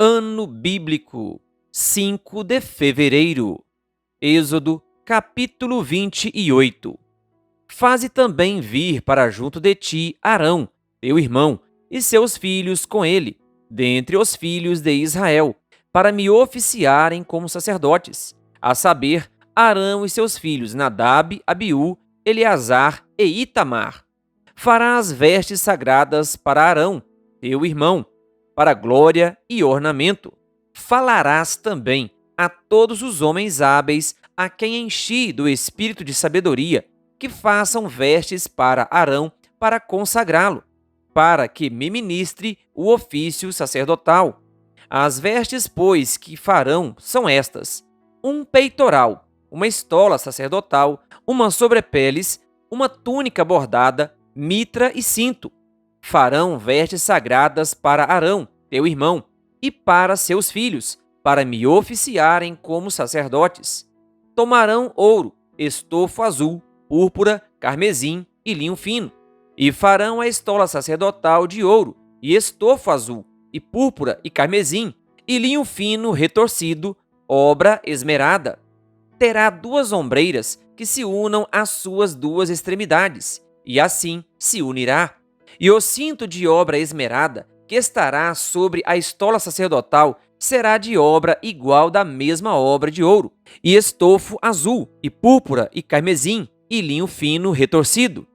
Ano Bíblico, 5 de fevereiro. Êxodo, capítulo 28. Faze também vir para junto de ti Arão, teu irmão, e seus filhos com ele, dentre os filhos de Israel, para me oficiarem como sacerdotes, a saber, Arão e seus filhos Nadab, Abiú, Eleazar e Itamar. Farás vestes sagradas para Arão, teu irmão, para glória e ornamento. Falarás também a todos os homens hábeis a quem enchi do espírito de sabedoria, que façam vestes para Arão para consagrá-lo, para que me ministre o ofício sacerdotal. As vestes, pois, que farão são estas: um peitoral, uma estola sacerdotal, uma sobrepeles, uma túnica bordada, mitra e cinto. Farão vestes sagradas para Arão, teu irmão, e para seus filhos, para me oficiarem como sacerdotes. Tomarão ouro, estofo azul, púrpura, carmesim e linho fino, e farão a estola sacerdotal de ouro, e estofo azul, e púrpura e carmesim, e linho fino retorcido, obra esmerada. Terá 2 ombreiras que se unam às suas 2 extremidades, e assim se unirá. E o cinto de obra esmerada, que estará sobre a estola sacerdotal, será de obra igual da mesma obra de ouro, e estofo azul, e púrpura, e carmesim, e linho fino retorcido.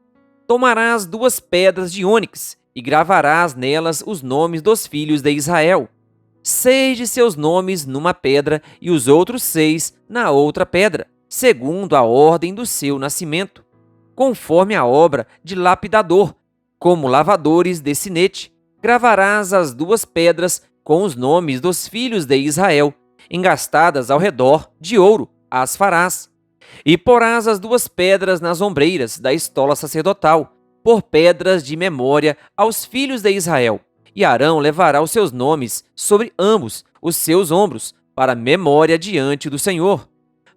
Tomarás 2 pedras de ônix, e gravarás nelas os nomes dos filhos de Israel. 6 de seus nomes numa pedra, e os outros 6 na outra pedra, segundo a ordem do seu nascimento, conforme a obra de lapidador, como lavadores de sinete. Gravarás as 2 pedras com os nomes dos filhos de Israel, engastadas ao redor de ouro, as farás. E porás as 2 pedras nas ombreiras da estola sacerdotal, por pedras de memória aos filhos de Israel. E Arão levará os seus nomes sobre ambos os seus ombros, para memória diante do Senhor.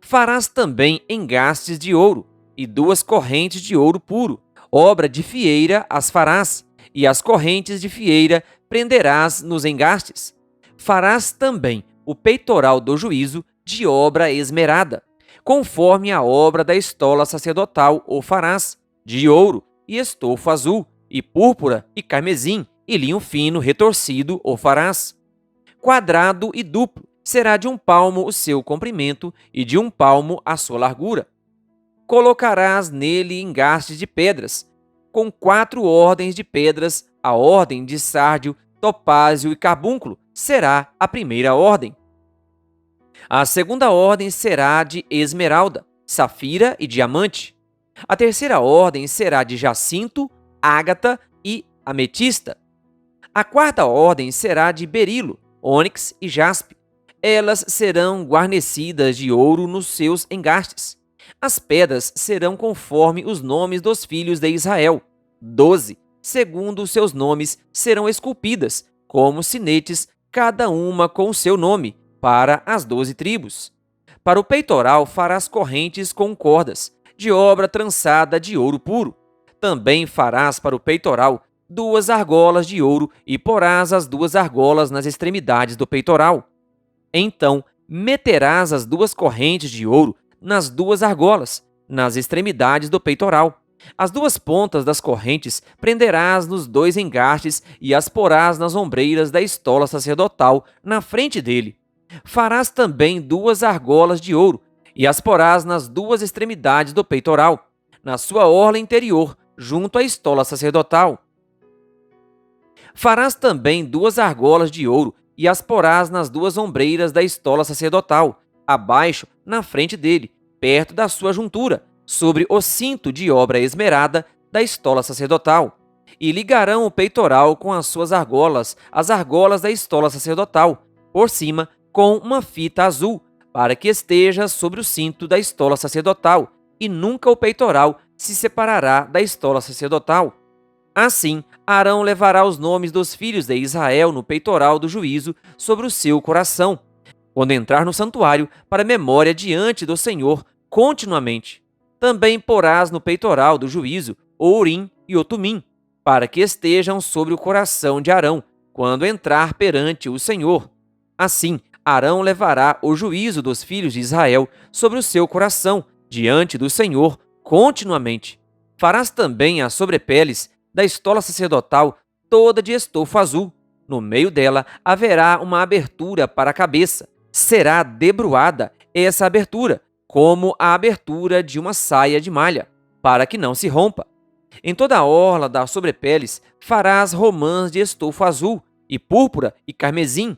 Farás também engastes de ouro, e 2 correntes de ouro puro, obra de fieira as farás, e as correntes de fieira prenderás nos engastes. Farás também o peitoral do juízo de obra esmerada, conforme a obra da estola sacerdotal o farás, de ouro, e estofo azul, e púrpura, e carmesim, e linho fino retorcido o farás. Quadrado e duplo, será de 1 palmo o seu comprimento, e de 1 palmo a sua largura. Colocarás nele engastes de pedras, com 4 ordens de pedras. A ordem de sárdio, topázio e carbúnculo será a primeira ordem. A segunda ordem será de esmeralda, safira e diamante. A terceira ordem será de jacinto, ágata e ametista. A quarta ordem será de berilo, ônix e jaspe. Elas serão guarnecidas de ouro nos seus engastes. As pedras serão conforme os nomes dos filhos de Israel, 12, segundo os seus nomes, serão esculpidas, como sinetes, cada uma com o seu nome, para as 12 tribos. Para o peitoral farás correntes com cordas, de obra trançada de ouro puro. Também farás para o peitoral 2 argolas de ouro, e porás as 2 argolas nas extremidades do peitoral. Então meterás as 2 correntes de ouro nas 2 argolas, nas extremidades do peitoral. As 2 pontas das correntes prenderás nos 2 engastes e as porás nas ombreiras da estola sacerdotal na frente dele. Farás também 2 argolas de ouro e as porás nas 2 extremidades do peitoral, na sua orla interior, junto à estola sacerdotal. Farás também 2 argolas de ouro e as porás nas 2 ombreiras da estola sacerdotal, abaixo, na frente dele, perto da sua juntura, sobre o cinto de obra esmerada da estola sacerdotal. E ligarão o peitoral com as suas argolas, as argolas da estola sacerdotal, por cima, com uma fita azul, para que esteja sobre o cinto da estola sacerdotal, e nunca o peitoral se separará da estola sacerdotal. Assim, Arão levará os nomes dos filhos de Israel no peitoral do juízo sobre o seu coração, quando entrar no santuário, para memória diante do Senhor continuamente. Também porás no peitoral do juízo o Urim e o Tumim, para que estejam sobre o coração de Arão, quando entrar perante o Senhor. Assim, Arão levará o juízo dos filhos de Israel sobre o seu coração, diante do Senhor, continuamente. Farás também as sobrepeles da estola sacerdotal toda de estofo azul. No meio dela haverá uma abertura para a cabeça. Será debruada essa abertura, como a abertura de uma saia de malha, para que não se rompa. Em toda a orla das sobrepeles farás romãs de estofo azul, e púrpura e carmesim,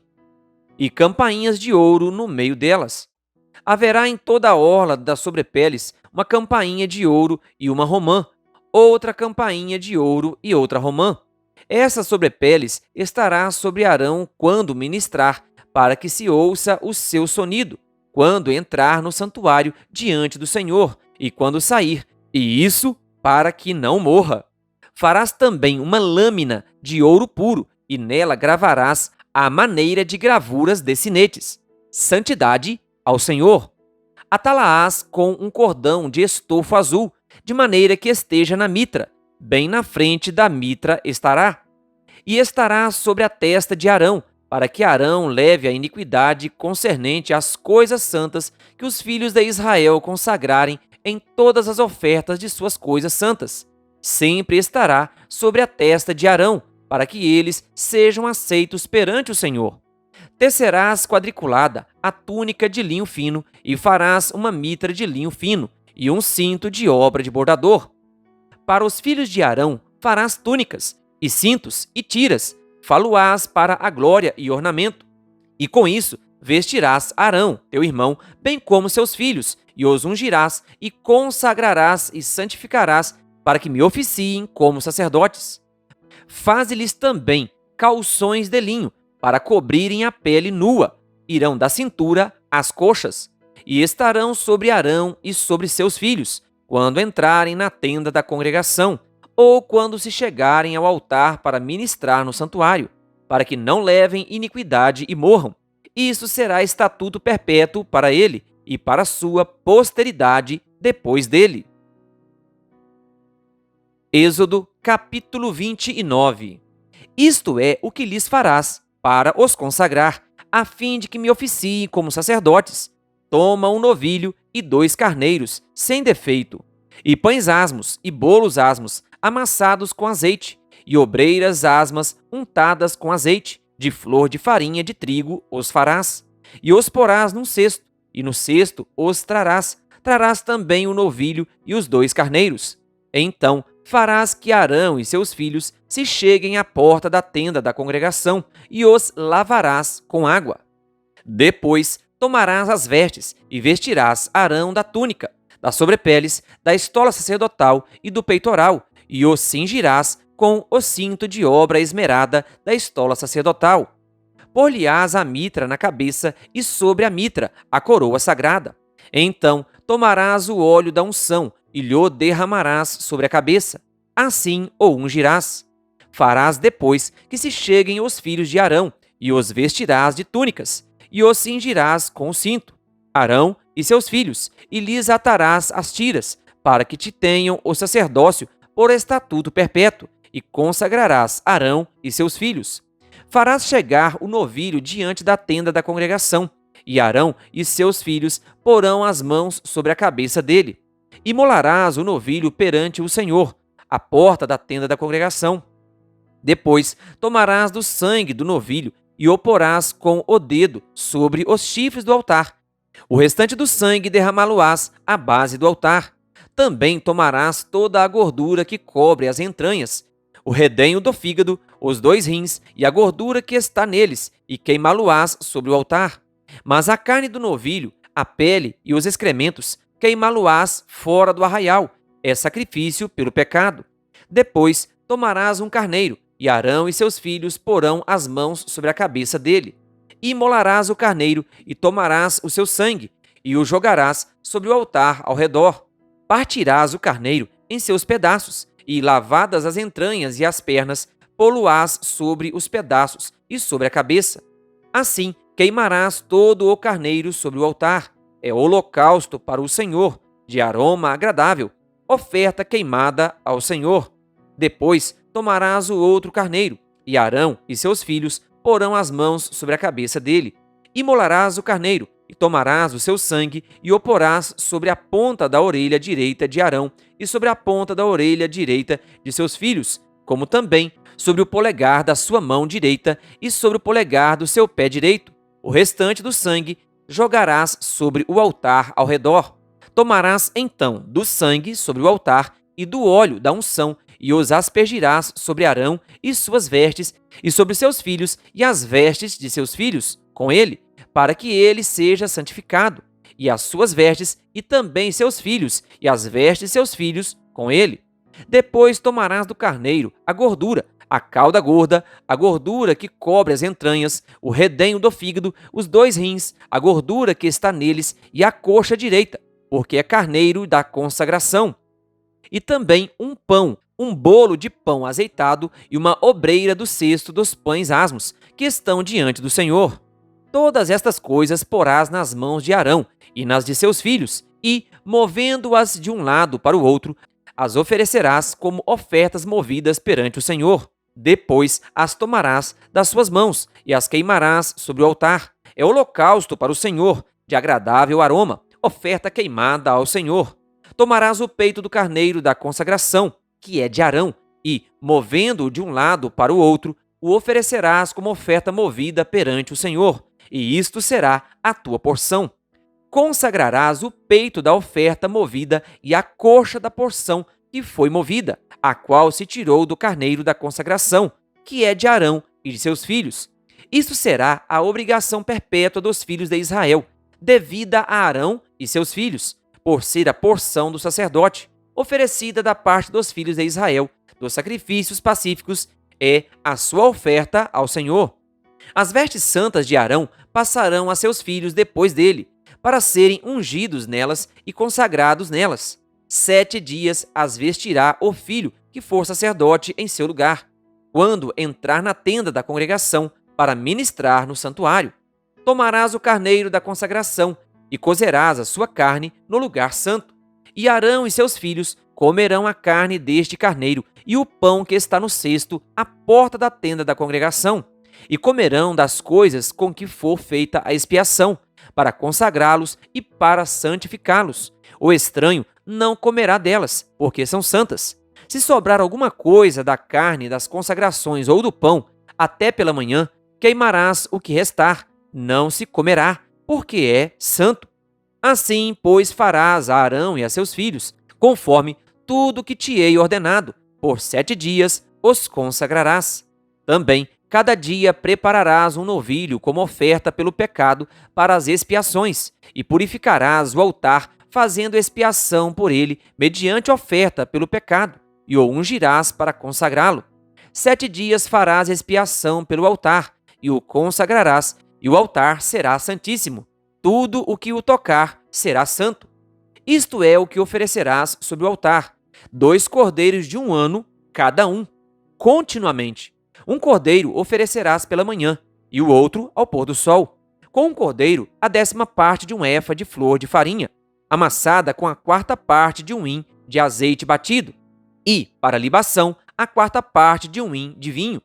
e campainhas de ouro no meio delas. Haverá em toda a orla das sobrepeles uma campainha de ouro e uma romã, outra campainha de ouro e outra romã. Essas sobrepeles estará sobre Arão quando ministrar, para que se ouça o seu sonido, quando entrar no santuário diante do Senhor e quando sair, e isso para que não morra. Farás também uma lâmina de ouro puro, e nela gravarás a maneira de gravuras de sinetes. Santidade ao Senhor. Atá-la-ás com um cordão de estofo azul, de maneira que esteja na mitra, bem na frente da mitra estará. E estará sobre a testa de Arão, para que Arão leve a iniquidade concernente às coisas santas que os filhos de Israel consagrarem em todas as ofertas de suas coisas santas. Sempre estará sobre a testa de Arão, para que eles sejam aceitos perante o Senhor. Tecerás quadriculada a túnica de linho fino, e farás uma mitra de linho fino, e um cinto de obra de bordador. Para os filhos de Arão farás túnicas, e cintos, e tiras, fá-lo-ás para a glória e ornamento. E com isso vestirás Arão, teu irmão, bem como seus filhos, e os ungirás, e consagrarás e santificarás, para que me oficiem como sacerdotes. Faze-lhes também calções de linho, para cobrirem a pele nua, irão da cintura às coxas, e estarão sobre Arão e sobre seus filhos, quando entrarem na tenda da congregação, ou quando se chegarem ao altar para ministrar no santuário, para que não levem iniquidade e morram. Isso será estatuto perpétuo para ele e para sua posteridade depois dele. Êxodo, capítulo 29. Isto é o que lhes farás, para os consagrar, a fim de que me oficiem como sacerdotes. Toma um novilho e 2 carneiros, sem defeito, e pães asmos e bolos asmos, amassados com azeite, e obreiras asmas untadas com azeite, de flor de farinha de trigo os farás, e os porás num cesto, e no cesto os trarás. Trarás também o novilho e os 2 carneiros. Então farás que Arão e seus filhos se cheguem à porta da tenda da congregação, e os lavarás com água. Depois tomarás as vestes, e vestirás Arão da túnica, das sobrepeles, da estola sacerdotal e do peitoral, e os cingirás com o cinto de obra esmerada da estola sacerdotal. Por-lhe-ás a mitra na cabeça, e sobre a mitra a coroa sagrada. Então tomarás o óleo da unção, e lhe derramarás sobre a cabeça. Assim o ungirás. Farás depois que se cheguem os filhos de Arão, e os vestirás de túnicas, e os cingirás com o cinto, Arão e seus filhos, e lhes atarás as tiras, para que te tenham o sacerdócio por estatuto perpétuo, e consagrarás Arão e seus filhos. Farás chegar o novilho diante da tenda da congregação, e Arão e seus filhos porão as mãos sobre a cabeça dele. Imolarás o novilho perante o Senhor, à porta da tenda da congregação. Depois tomarás do sangue do novilho e o porás com o dedo sobre os chifres do altar. O restante do sangue derramá-lo-ás à base do altar. Também tomarás toda a gordura que cobre as entranhas, o redenho do fígado, os 2 rins e a gordura que está neles, e queimá-lo-ás sobre o altar. Mas a carne do novilho, a pele e os excrementos, queimá-lo-ás fora do arraial, é sacrifício pelo pecado. Depois tomarás um carneiro, e Arão e seus filhos porão as mãos sobre a cabeça dele. Imolarás o carneiro, e tomarás o seu sangue, e o jogarás sobre o altar ao redor. Partirás o carneiro em seus pedaços, e lavadas as entranhas e as pernas, pô-lo-ás sobre os pedaços e sobre a cabeça. Assim queimarás todo o carneiro sobre o altar. É holocausto para o Senhor, de aroma agradável, oferta queimada ao Senhor. Depois tomarás o outro carneiro, e Arão e seus filhos porão as mãos sobre a cabeça dele, Imolarás o carneiro, e tomarás o seu sangue, e o porás sobre a ponta da orelha direita de Arão, e sobre a ponta da orelha direita de seus filhos, como também sobre o polegar da sua mão direita, e sobre o polegar do seu pé direito. O restante do sangue jogarás sobre o altar ao redor. Tomarás então do sangue sobre o altar e do óleo da unção, e os aspergirás sobre Arão e suas vestes, e sobre seus filhos e as vestes de seus filhos com ele, para que ele seja santificado, e as suas vestes, e também seus filhos, e as vestes de seus filhos com ele. Depois tomarás do carneiro a gordura, a cauda gorda, a gordura que cobre as entranhas, o redenho do fígado, os 2 rins, a gordura que está neles e a coxa direita, porque é carneiro da consagração. E também um pão, um bolo de pão azeitado e uma obreira do cesto dos pães asmos, que estão diante do Senhor. Todas estas coisas porás nas mãos de Arão e nas de seus filhos, e, movendo-as de um lado para o outro, as oferecerás como ofertas movidas perante o Senhor. Depois as tomarás das suas mãos e as queimarás sobre o altar. É holocausto para o Senhor, de agradável aroma, oferta queimada ao Senhor. Tomarás o peito do carneiro da consagração, que é de Arão, e, movendo-o de um lado para o outro, o oferecerás como oferta movida perante o Senhor, e isto será a tua porção. Consagrarás o peito da oferta movida e a coxa da porção que foi movida, a qual se tirou do carneiro da consagração, que é de Arão e de seus filhos. Isto será a obrigação perpétua dos filhos de Israel, devida a Arão e seus filhos, por ser a porção do sacerdote, oferecida da parte dos filhos de Israel, dos sacrifícios pacíficos, é a sua oferta ao Senhor. As vestes santas de Arão passarão a seus filhos depois dele, para serem ungidos nelas e consagrados nelas. 7 dias as vestirá o filho que for sacerdote em seu lugar, quando entrar na tenda da congregação para ministrar no santuário. Tomarás o carneiro da consagração e cozerás a sua carne no lugar santo. E Arão e seus filhos comerão a carne deste carneiro e o pão que está no cesto à porta da tenda da congregação, e comerão das coisas com que for feita a expiação, para consagrá-los e para santificá-los. O estranho não comerá delas, porque são santas. Se sobrar alguma coisa da carne das consagrações ou do pão, até pela manhã, queimarás o que restar, não se comerá, porque é santo. Assim, pois, farás a Arão e a seus filhos, conforme tudo que te hei ordenado, por 7 dias os consagrarás. Também, cada dia prepararás um novilho como oferta pelo pecado para as expiações, e purificarás o altar, fazendo expiação por ele, mediante oferta pelo pecado, e o ungirás para consagrá-lo. 7 dias farás expiação pelo altar, e o consagrarás, e o altar será santíssimo. Tudo o que o tocar será santo. Isto é o que oferecerás sobre o altar: 2 cordeiros de 1 ano, cada um, continuamente. Um cordeiro oferecerás pela manhã, e o outro ao pôr do sol. Com um cordeiro, a 10ª parte de um efa de flor de farinha, amassada com a 4ª parte de um hin de azeite batido, e, para libação, a 4ª parte de um hin de vinho.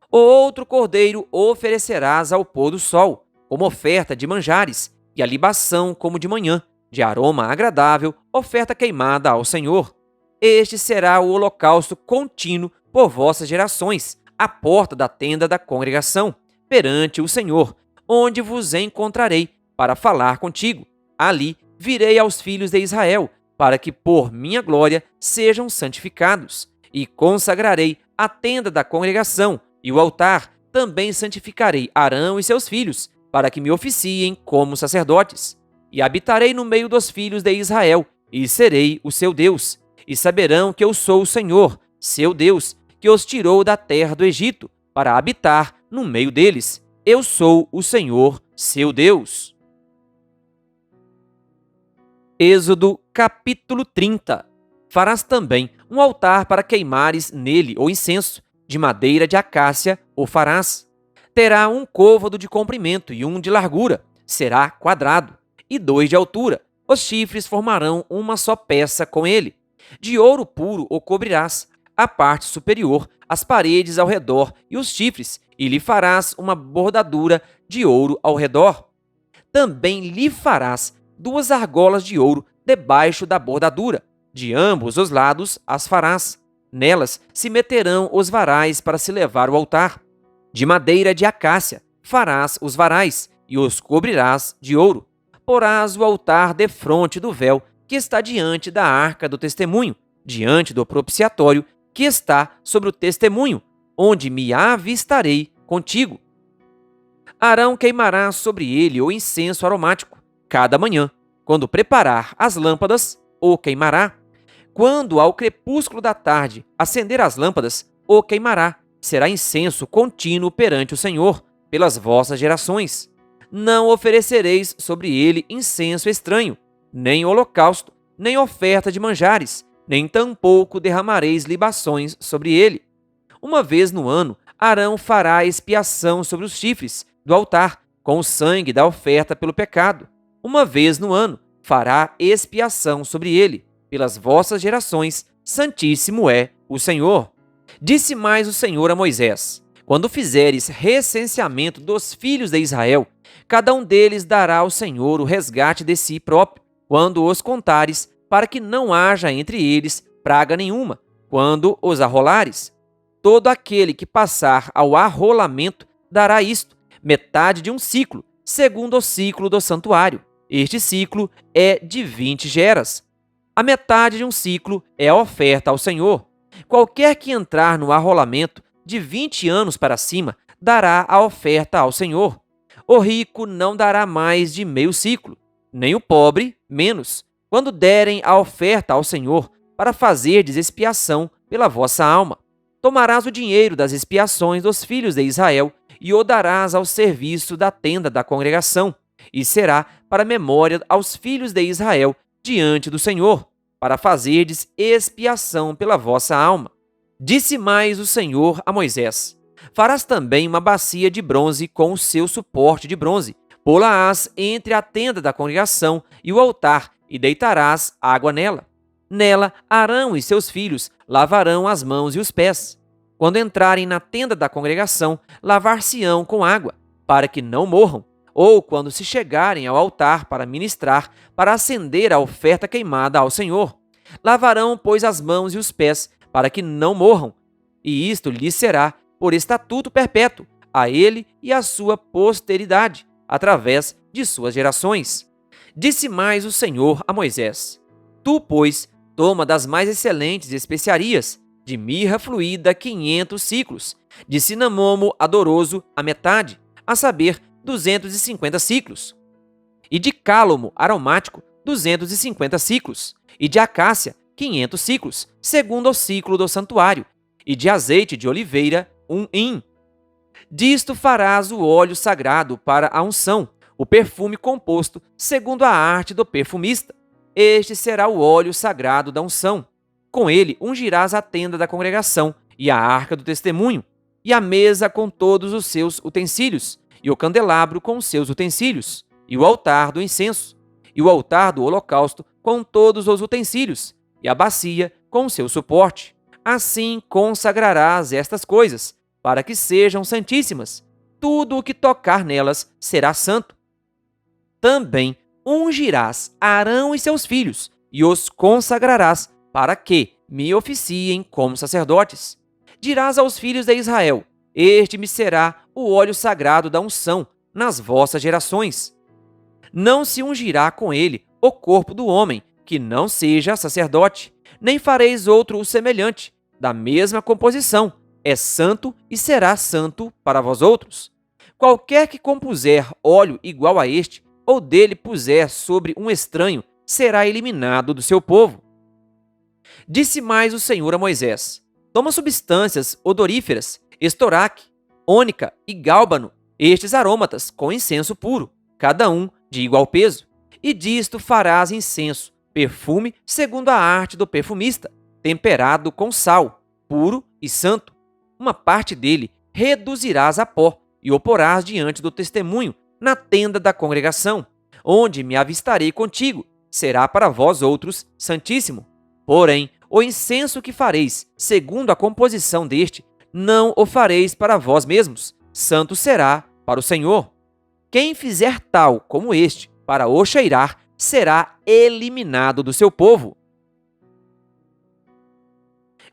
O outro cordeiro oferecerás ao pôr do sol, como oferta de manjares, e a libação como de manhã, de aroma agradável, oferta queimada ao Senhor. Este será o holocausto contínuo por vossas gerações, à porta da tenda da congregação, perante o Senhor, onde vos encontrarei para falar contigo. Ali virei aos filhos de Israel, para que por minha glória sejam santificados, e consagrarei a tenda da congregação e o altar. Também santificarei Arão e seus filhos, para que me oficiem como sacerdotes. E habitarei no meio dos filhos de Israel, e serei o seu Deus. E saberão que eu sou o Senhor, seu Deus, que os tirou da terra do Egito, para habitar no meio deles. Eu sou o Senhor, seu Deus. Êxodo capítulo 30. Farás também um altar para queimares nele o incenso, de madeira de acácia o farás. Terá um côvado de comprimento e um de largura, será quadrado, e 2 de altura. Os chifres formarão uma só peça com ele. De ouro puro o cobrirás, a parte superior, as paredes ao redor e os chifres, e lhe farás uma bordadura de ouro ao redor. Também lhe farás 2 argolas de ouro debaixo da bordadura. De ambos os lados as farás. Nelas se meterão os varais para se levar ao altar. De madeira de acácia farás os varais e os cobrirás de ouro. Porás o altar defronte do véu que está diante da arca do testemunho, diante do propiciatório que está sobre o testemunho, onde me avistarei contigo. Arão queimará sobre ele o incenso aromático, cada manhã. Quando preparar as lâmpadas, o queimará. Quando ao crepúsculo da tarde acender as lâmpadas, o queimará. Será incenso contínuo perante o Senhor, pelas vossas gerações. Não oferecereis sobre ele incenso estranho, nem holocausto, nem oferta de manjares, nem tampouco derramareis libações sobre ele. Uma vez no ano, Arão fará expiação sobre os chifres do altar, com o sangue da oferta pelo pecado. Uma vez no ano, fará expiação sobre ele. Pelas vossas gerações, santíssimo é o Senhor. Disse mais o Senhor a Moisés: quando fizeres recenseamento dos filhos de Israel, cada um deles dará ao Senhor o resgate de si próprio, quando os contares, para que não haja entre eles praga nenhuma, quando os arrolares. Todo aquele que passar ao arrolamento dará isto, metade de um ciclo, segundo o ciclo do santuário. Este ciclo é de 20 geras. A metade de um ciclo é a oferta ao Senhor. Qualquer que entrar no arrolamento de 20 anos para cima dará a oferta ao Senhor. O rico não dará mais de meio ciclo, nem o pobre menos, quando derem a oferta ao Senhor para fazerdes expiação pela vossa alma. Tomarás o dinheiro das expiações dos filhos de Israel e o darás ao serviço da tenda da congregação, e será para memória aos filhos de Israel diante do Senhor, para fazerdes expiação pela vossa alma. Disse mais o Senhor a Moisés: farás também uma bacia de bronze com o seu suporte de bronze. Pô-la-ás entre a tenda da congregação e o altar, e deitarás água nela. Nela, Arão e seus filhos lavarão as mãos e os pés. Quando entrarem na tenda da congregação, lavar-se-ão com água, para que não morram. Ou quando se chegarem ao altar para ministrar, para acender a oferta queimada ao Senhor. Lavarão, pois, as mãos e os pés, para que não morram. E isto lhes será por estatuto perpétuo, a ele e à sua posteridade, através de suas gerações. Disse mais o Senhor a Moisés: tu, pois, toma das mais excelentes especiarias, de mirra fluída 500 ciclos, de cinamomo adoroso a metade, a saber, 250 ciclos, e de cálomo aromático 250 ciclos, e de acácia 500 ciclos, segundo o ciclo do santuário, e de azeite de oliveira 1 hin. Disto farás o óleo sagrado para a unção, o perfume composto segundo a arte do perfumista. Este será o óleo sagrado da unção. Com ele ungirás a tenda da congregação e a arca do testemunho, e a mesa com todos os seus utensílios, e o candelabro com os seus utensílios, e o altar do incenso, e o altar do holocausto com todos os utensílios, e a bacia com o seu suporte. Assim consagrarás estas coisas, para que sejam santíssimas. Tudo o que tocar nelas será santo. Também ungirás Arão e seus filhos, e os consagrarás, para que me oficiem como sacerdotes. Dirás aos filhos de Israel: este me será o óleo sagrado da unção nas vossas gerações. Não se ungirá com ele o corpo do homem, que não seja sacerdote, nem fareis outro semelhante, da mesma composição. É santo e será santo para vós outros. Qualquer que compuser óleo igual a este, ou dele puser sobre um estranho, será eliminado do seu povo. Disse mais o Senhor a Moisés: toma substâncias odoríferas, estoraque, ônica e gálbano, estes aromatas com incenso puro, cada um de igual peso, e disto farás incenso, perfume segundo a arte do perfumista, temperado com sal, puro e santo. Uma parte dele reduzirás a pó e o porás diante do testemunho, na tenda da congregação, onde me avistarei contigo, será para vós outros santíssimo. Porém, o incenso que fareis, segundo a composição deste, não o fareis para vós mesmos, santo será para o Senhor. Quem fizer tal como este para o cheirar será eliminado do seu povo.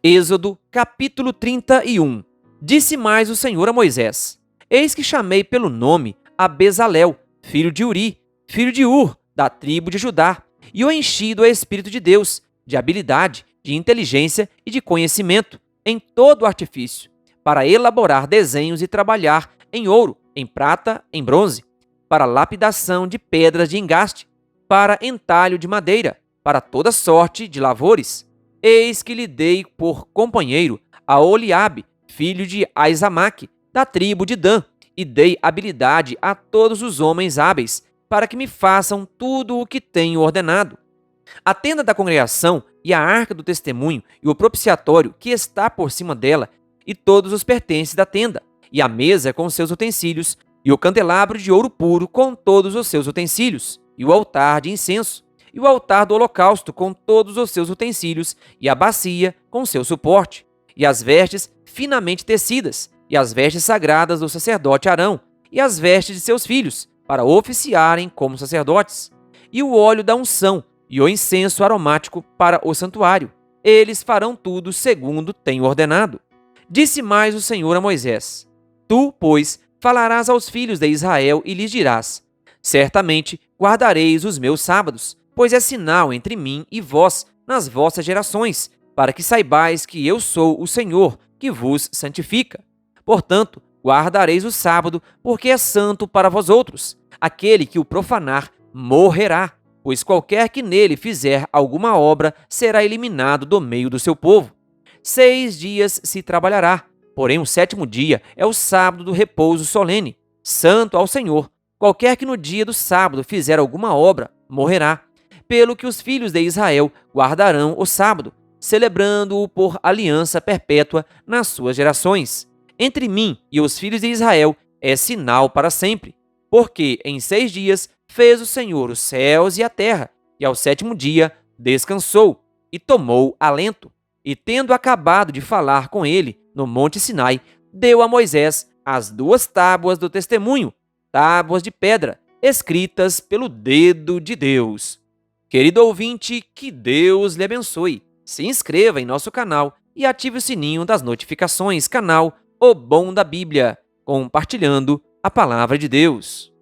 Êxodo, capítulo 31. Disse mais o Senhor a Moisés: Eis que chamei pelo nome a Bezalel, filho de Uri, filho de Ur, da tribo de Judá, e o enchi do Espírito de Deus, de habilidade, de inteligência e de conhecimento, em todo o artifício, para elaborar desenhos e trabalhar em ouro, em prata, em bronze, para lapidação de pedras de engaste, para entalho de madeira, para toda sorte de lavores. Eis que lhe dei por companheiro a Oliabe, filho de Aizamaque, da tribo de Dan, e dei habilidade a todos os homens hábeis, para que me façam tudo o que tenho ordenado. A tenda da congregação e a arca do testemunho e o propiciatório que está por cima dela, e todos os pertences da tenda, e a mesa com seus utensílios, e o candelabro de ouro puro com todos os seus utensílios, e o altar de incenso, e o altar do holocausto com todos os seus utensílios, e a bacia com seu suporte, e as vestes finamente tecidas, e as vestes sagradas do sacerdote Arão, e as vestes de seus filhos, para oficiarem como sacerdotes, e o óleo da unção, e o incenso aromático para o santuário. Eles farão tudo segundo tenho ordenado. Disse mais o Senhor a Moisés: Tu, pois, falarás aos filhos de Israel e lhes dirás: Certamente guardareis os meus sábados, pois é sinal entre mim e vós nas vossas gerações, para que saibais que eu sou o Senhor, que vos santifica. Portanto, guardareis o sábado, porque é santo para vós outros. Aquele que o profanar morrerá, pois qualquer que nele fizer alguma obra será eliminado do meio do seu povo. 6 dias se trabalhará, porém o 7º dia é o sábado do repouso solene, santo ao Senhor. Qualquer que no dia do sábado fizer alguma obra, morrerá. Pelo que os filhos de Israel guardarão o sábado, celebrando-o por aliança perpétua nas suas gerações. Entre mim e os filhos de Israel é sinal para sempre, porque em 6 dias fez o Senhor os céus e a terra, e ao 7º dia descansou e tomou alento. E tendo acabado de falar com ele no monte Sinai, deu a Moisés as 2 tábuas do testemunho, tábuas de pedra, escritas pelo dedo de Deus. Querido ouvinte, que Deus lhe abençoe. Se inscreva em nosso canal e ative o sininho das notificações, canal O Bom da Bíblia, compartilhando a Palavra de Deus.